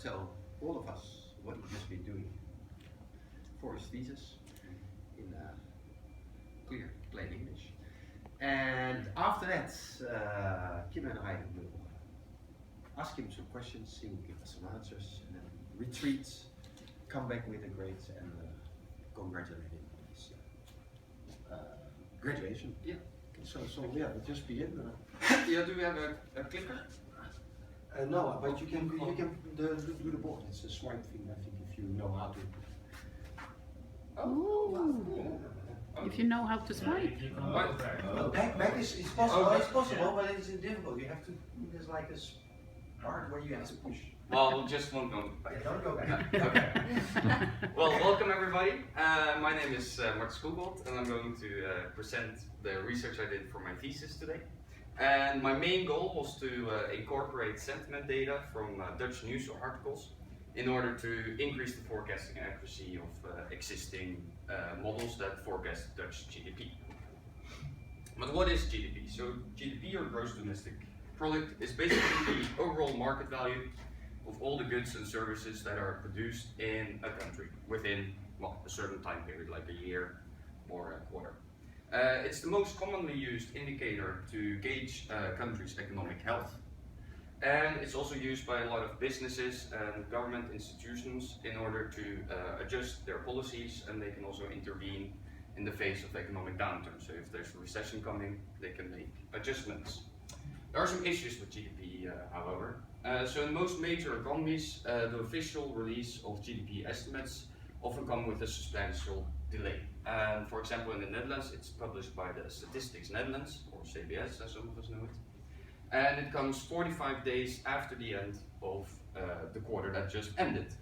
tell all of us what he has been doing for his thesis in clear, plain English. And after that, Kim and I will ask him some questions, he will give us some answers, and then retreat, come back with the grades, and congratulate him on his graduation. Yeah. So yeah, we'll just begin. Yeah, do we have a clicker? No, but you can do the board. It's a swipe thing, I think, if you know how to. Oh, if you know how to swipe. Back is possible. It's possible, but it's difficult. You have to. There's like this part where you have to push. Well, just won't go back. Yeah, don't go back. Okay. Well, welcome everybody. My name is Martin Skogold, and I'm going to present the research I did for my thesis today. And my main goal was to incorporate sentiment data from Dutch news articles in order to increase the forecasting accuracy of existing models that forecast Dutch GDP. But what is GDP? So GDP, or gross domestic product, is basically the overall market value of all the goods and services that are produced in a country within, well, a certain time period, like a year or a quarter. It's the most commonly used indicator to gauge a country's economic health. And it's also used by a lot of businesses and government institutions in order to adjust their policies, and they can also intervene in the face of economic downturn. So if there's a recession coming, they can make adjustments. There are some issues with GDP, however. So in most major economies, the official release of GDP estimates often come with a substantial delay. And for example, in the Netherlands, it's published by the Statistics Netherlands, or CBS, as some of us know it. And it comes 45 days after the end of the quarter that just ended.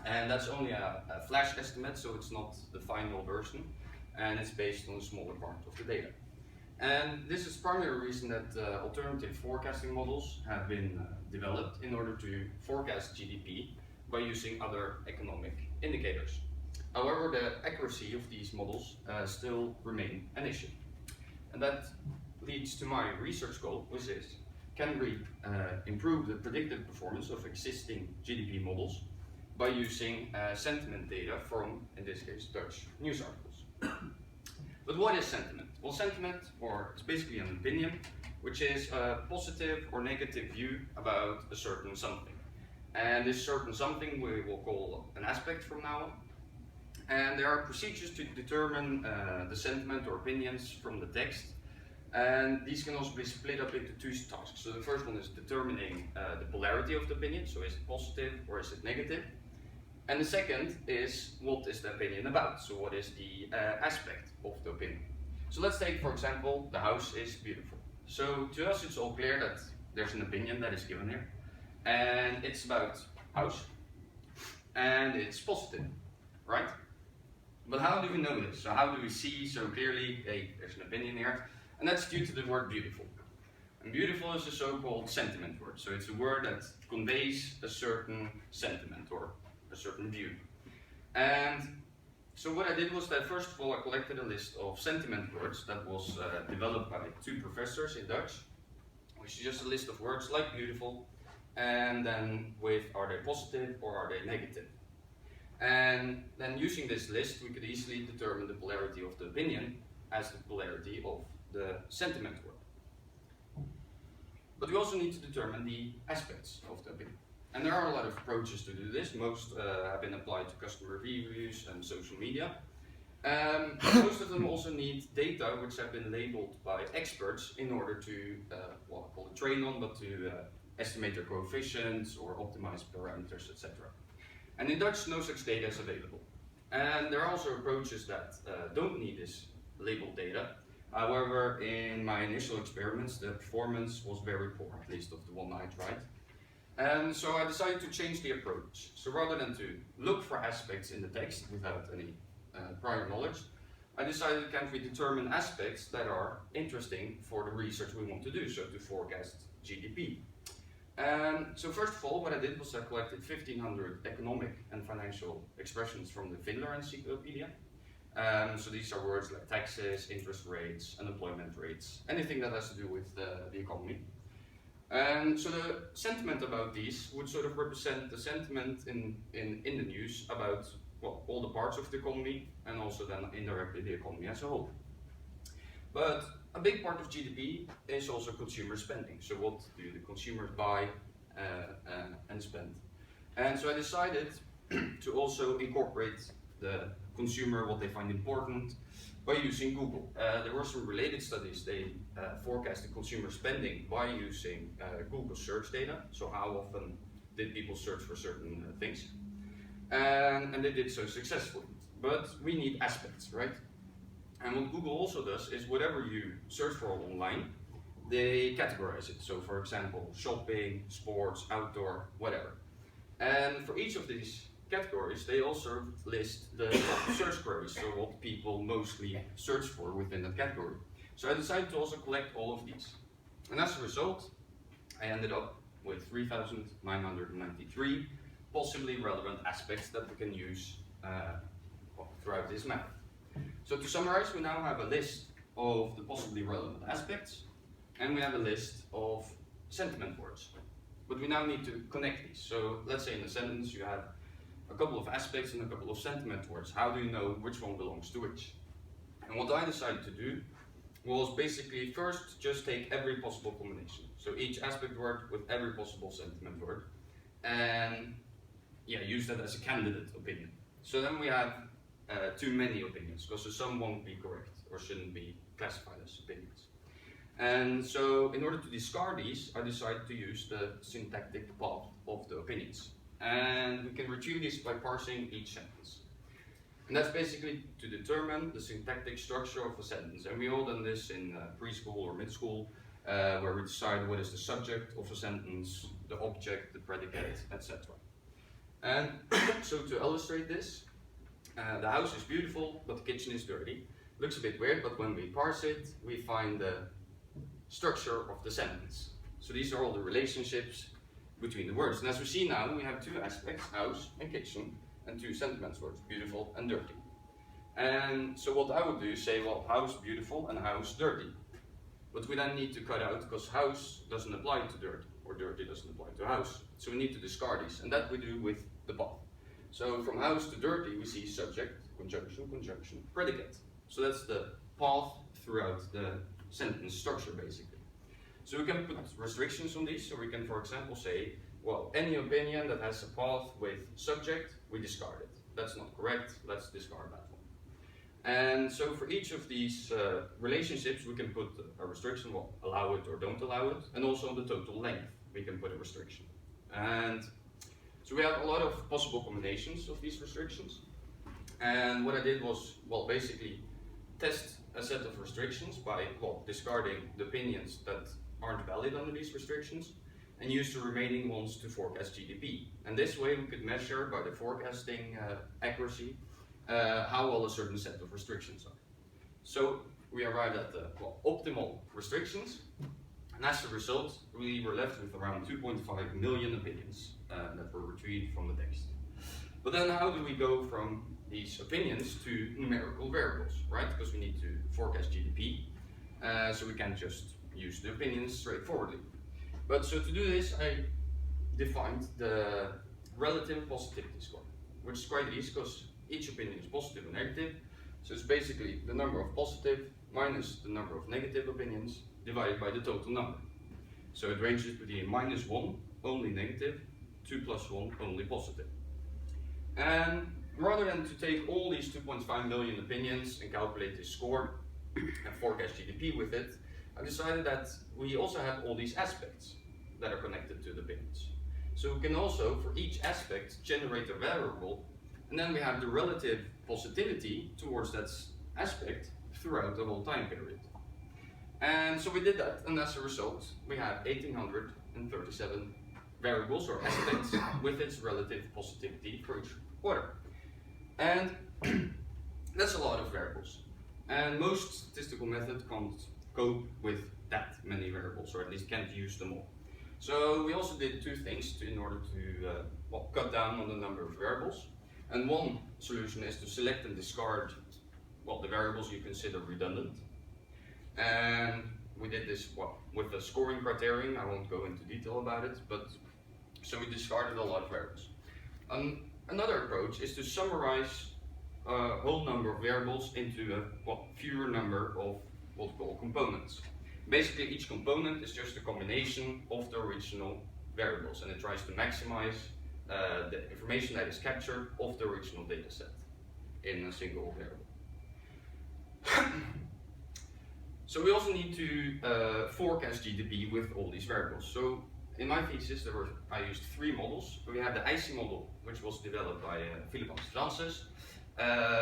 And that's only a flash estimate, so it's not the final version, and it's based on a smaller part of the data. And this is primarily the reason that alternative forecasting models have been developed in order to forecast GDP by using other economic indicators. However, the accuracy of these models still remain an issue. And that leads to my research goal, which is, can we improve the predictive performance of existing GDP models by using sentiment data from, in this case, Dutch news articles. But what is sentiment? Well, sentiment, or it's basically an opinion, which is a positive or negative view about a certain something. And this certain something we will call an aspect from now on. And there are procedures to determine the sentiment or opinions from the text. And these can also be split up into two tasks. So the first one is determining the polarity of the opinion. So is it positive or is it negative? And the second is, what is the opinion about? So what is the aspect of the opinion? So let's take, for example, the house is beautiful. So to us it's all clear that there's an opinion that is given here. And it's about house. And it's positive, right? But how do we know this? So how do we see so clearly, hey, there's an opinion here? And that's due to the word beautiful. And beautiful is a so-called sentiment word. So it's a word that conveys a certain sentiment or a certain view. And so what I did was that first of all I collected a list of sentiment words that was developed by two professors in Dutch, which is just a list of words like beautiful, and then with are they positive or are they negative. And then using this list we could easily determine the polarity of the opinion as the polarity of the sentiment word. But we also need to determine the aspects of the opinion. And there are a lot of approaches to do this. Most have been applied to customer reviews and social media. Most of them also need data which have been labeled by experts in order to, well, I call it train on, but to estimate their coefficients or optimize parameters, etc. And in Dutch, no such data is available. And there are also approaches that don't need this labeled data. However, in my initial experiments, the performance was very poor, at least of the one I tried. And so I decided to change the approach. So rather than to look for aspects in the text without any prior knowledge, I decided, can't we determine aspects that are interesting for the research we want to do, so to forecast GDP. So first of all, what I did was I collected 1,500 economic and financial expressions from the Vindler Encyclopedia. So these are words like taxes, interest rates, unemployment rates, anything that has to do with the economy. And so the sentiment about these would sort of represent the sentiment in the news about, well, all the parts of the economy and also then indirectly the economy as a whole. But a big part of GDP is also consumer spending. So what do the consumers buy and spend? And so I decided to also incorporate the consumer, what they find important, by using Google. There were some related studies. They forecasted consumer spending by using Google search data. So how often did people search for certain things? And they did so successfully. But we need aspects, right? And what Google also does is whatever you search for online, they categorize it. So for example, shopping, sports, outdoor, whatever. And for each of these categories, they also list the top search queries, so what people mostly search for within that category. So I decided to also collect all of these. And as a result, I ended up with 3,993 possibly relevant aspects that we can use throughout this map. So to summarize, we now have a list of the possibly relevant aspects, and we have a list of sentiment words. But we now need to connect these. So let's say in a sentence you have a couple of aspects and a couple of sentiment words. How do you know which one belongs to which? And what I decided to do was basically first just take every possible combination. So each aspect word with every possible sentiment word, and use that as a candidate opinion. So then we have too many opinions, because some won't be correct or shouldn't be classified as opinions. And so in order to discard these, I decided to use the syntactic path of the opinions. And we can retrieve this by parsing each sentence. And that's basically to determine the syntactic structure of a sentence. And we all done this in preschool or mid-school, where we decide what is the subject of a sentence, the object, the predicate, etc. And so to illustrate this, the house is beautiful, but the kitchen is dirty. Looks a bit weird, but when we parse it, we find the structure of the sentence. So these are all the relationships between the words. And as we see now, we have two aspects, house and kitchen, and two sentiment words, beautiful and dirty. And so what I would do is say, well, house beautiful and house dirty. But we then need to cut out, because house doesn't apply to dirty, or dirty doesn't apply to house. So we need to discard these, and that we do with the path. So from house to dirty, we see subject, conjunction, conjunction, predicate. So that's the path throughout the sentence structure, basically. So we can put restrictions on these. So we can, for example, say, well, any opinion that has a path with subject, we discard it. That's not correct, let's discard that one. And so for each of these relationships, we can put a restriction, well, allow it or don't allow it, and also on the total length, we can put a restriction. And so we have a lot of possible combinations of these restrictions. And what I did was, well, basically test a set of restrictions by, well, discarding the opinions that aren't valid under these restrictions, and use the remaining ones to forecast GDP. And this way we could measure by the forecasting accuracy how well a certain set of restrictions are. So we arrived at the optimal restrictions, and as a result we were left with around 2.5 million opinions that were retrieved from the text. But then how do we go from these opinions to numerical variables, right? Because we need to forecast GDP, so we can't just use the opinions straightforwardly. But so to do this, I defined the relative positivity score, which is quite easy because each opinion is positive and negative. So it's basically the number of positive minus the number of negative opinions divided by the total number. So it ranges between -1, only negative, 2 + 1, only positive. And rather than to take all these 2.5 million opinions and calculate this score and forecast GDP with it, I decided that we also have all these aspects that are connected to the opinions. So we can also, for each aspect, generate a variable, and then we have the relative positivity towards that aspect throughout the whole time period. And so we did that, and as a result, we have 1,837 variables or aspects with its relative positivity for each quarter. And that's a lot of variables. And most statistical methods can't cope with that many variables, or at least can't use them all. So we also did two things in order to cut down on the number of variables. And one solution is to select and discard the variables you consider redundant. And we did this with the scoring criterion. I won't go into detail about it, but so we discarded a lot of variables. Another approach is to summarize a whole number of variables into a fewer number of what we call components. Basically, each component is just a combination of the original variables, and it tries to maximize the information that is captured of the original data set in a single variable. So we also need to forecast GDP with all these variables. So in my thesis, I used 3 models. We have the IC model, which was developed by Philippe Francis,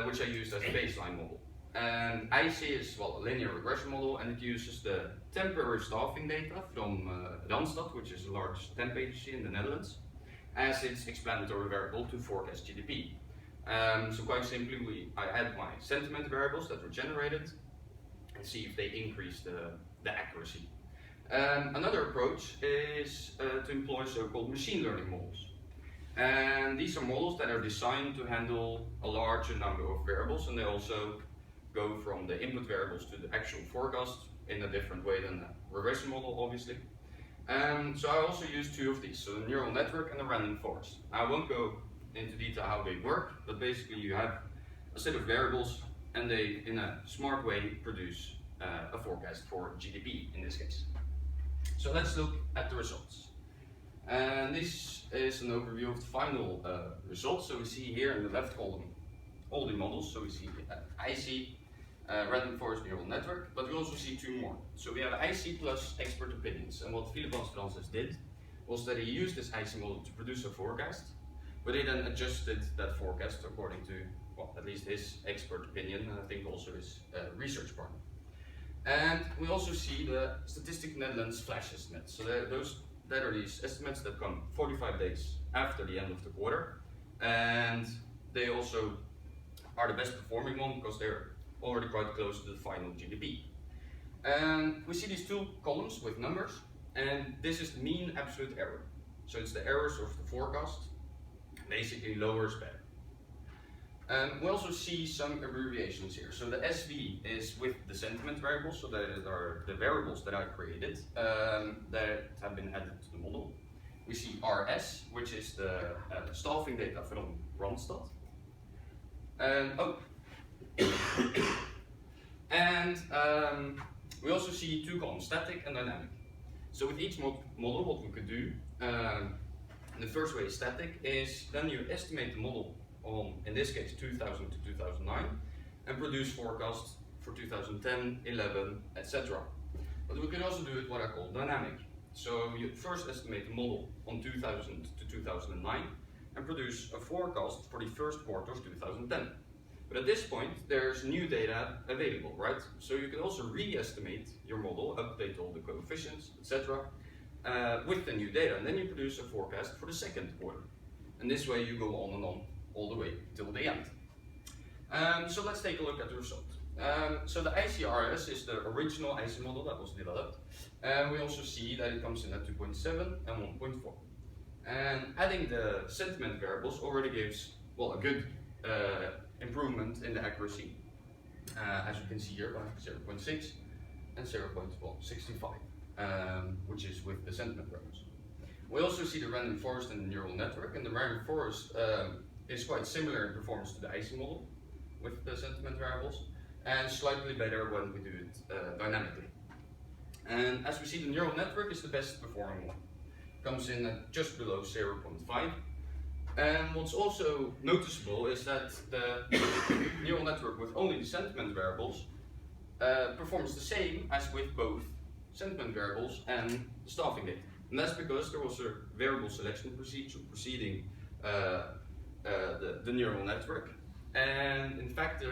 which I used as a baseline model. And IC is a linear regression model, and it uses the temporary staffing data from Randstad, which is a large temp agency in the Netherlands, as its explanatory variable to forecast GDP. So quite simply, I add my sentiment variables that were generated and see if they increase the accuracy. Another approach is to employ so-called machine learning models. And these are models that are designed to handle a larger number of variables, and they also go from the input variables to the actual forecast in a different way than the regression model, obviously. So I also use 2 of these, so the neural network and the random forest. I won't go into detail how they work, but basically you have a set of variables and they, in a smart way, produce a forecast for GDP in this case. So let's look at the results. And this is an overview of the final results. So we see here in the left column all the models. So we see IC, random forest neural network, but we also see 2 more. So we have IC plus expert opinions. And what Philippe Francis did was that he used this IC model to produce a forecast, but he then adjusted that forecast according to, well, at least his expert opinion, and I think also his research partner. And we also see the Statistics Netherlands flash estimates. So that are these estimates that come 45 days after the end of the quarter, and they also are the best performing one because they're already quite close to the final GDP. And we see these 2 columns with numbers, and this is the mean absolute error. So it's the errors of the forecast. Basically, lower is better. We also see some abbreviations here. So the SV is with the sentiment variables, so that are the variables that I created that have been added to the model. We see RS, which is the staffing data from Randstad. We also see 2 columns, static and dynamic. So with each model, what we could do, the first way is static, is then you estimate the model on, in this case, 2000 to 2009, and produce forecasts for 2010, 11, etc. But we can also do it what I call dynamic. So you first estimate the model on 2000 to 2009 and produce a forecast for the first quarter of 2010. But at this point, there's new data available, right? So you can also re-estimate your model, update all the coefficients, etc. With the new data, and then you produce a forecast for the second quarter. And this way you go on and on all the way till the end. So let's take a look at the result. So the ICRS is the original IC model that was developed. And we also see that it comes in at 2.7 and 1.4. And adding the sentiment variables already gives, well, a good improvement in the accuracy, as you can see here, by 0.6 and 0.65, which is with the sentiment variables. We also see the random forest and the neural network, and the random forest is quite similar in performance to the IC model with the sentiment variables, and slightly better when we do it dynamically. And as we see, the neural network is the best performing one. Comes in at just below 0.5. And what's also noticeable is that the neural network with only the sentiment variables performs the same as with both sentiment variables and the staffing data. And that's because there was a variable selection procedure preceding the neural network. And in fact,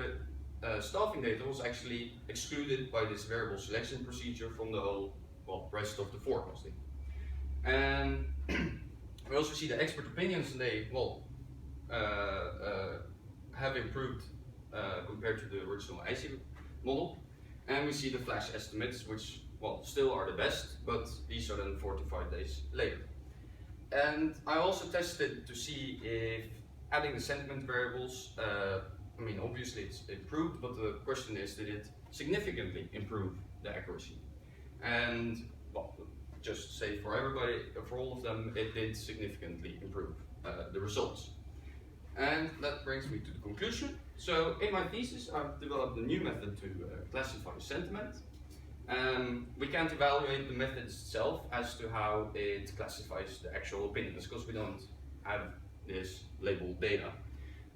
the staffing data was actually excluded by this variable selection procedure from the whole, well, rest of the forecasting. And we also see the expert opinions, and they, well, have improved compared to the original IC model. And we see the flash estimates, which, well, still are the best, but these are then 4 to 5 days later. And I also tested to see if adding the sentiment variables, I mean, obviously it's improved, but the question is, did it significantly improve the accuracy? And well, just to say for everybody, for all of them, it did significantly improve the results. And that brings me to the conclusion. So in my thesis, I've developed a new method to classify sentiment. We can't evaluate the method itself as to how it classifies the actual opinions, because we don't have this labeled data.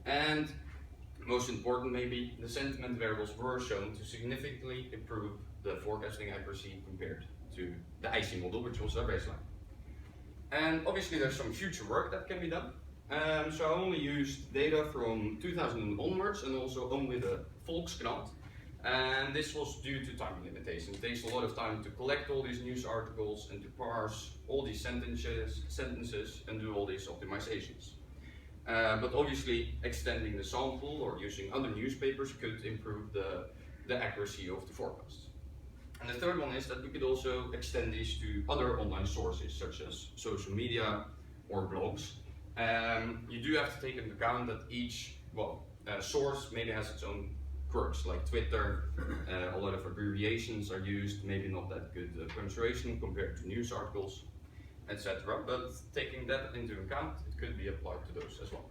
And most important maybe, the sentiment variables were shown to significantly improve the forecasting accuracy compared to the IC model, which was our baseline. And obviously there's some future work that can be done. So I only used data from 2000 onwards and also only the Volkskrant. And this was due to time limitations. It takes a lot of time to collect all these news articles and to parse all these sentences and do all these optimizations. But obviously extending the sample or using other newspapers could improve the accuracy of the forecasts. And the third one is that we could also extend these to other online sources such as social media or blogs. You do have to take into account that each source maybe has its own quirks, like Twitter. A lot of abbreviations are used, maybe not that good punctuation compared to news articles, etc. But taking that into account, it could be applied to those as well.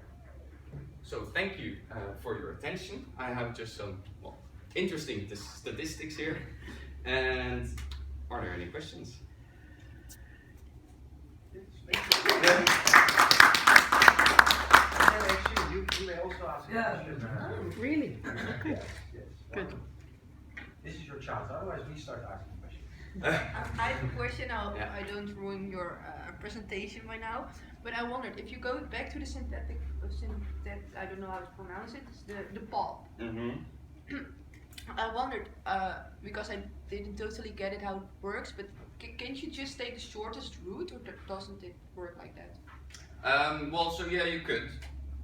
So thank you for your attention. I have just some interesting statistics here. And are there any questions? You may also ask a question. Oh, really? Okay. Yes. Good. This is your chance, otherwise we start asking questions. I have a question. I don't ruin your presentation by now, but I wondered if you go back to the synthetic, I don't know how to pronounce it, it's the pulp. Mm-hmm. I wondered, because I didn't totally get it how it works, but can't you just take the shortest route, or doesn't it work like that? Well, so yeah, you could.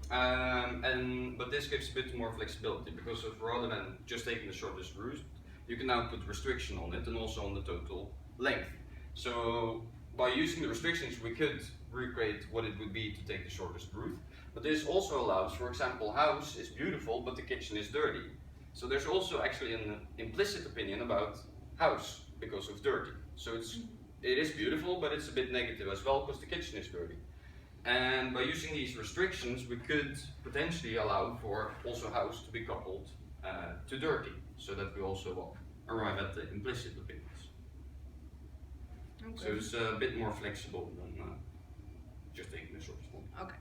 But this gives a bit more flexibility, because rather than just taking the shortest route, you can now put restriction on it and also on the total length. So by using the restrictions, we could recreate what it would be to take the shortest route. But this also allows, for example, house is beautiful, but the kitchen is dirty. So there's also actually an implicit opinion about house because of dirty. So it is beautiful, but it's a bit negative as well because the kitchen is dirty. And by using these restrictions, we could potentially allow for also house to be coupled to dirty, so that we also arrive at the implicit opinions. Okay. So it's a bit more flexible than just taking the shortest one. Okay.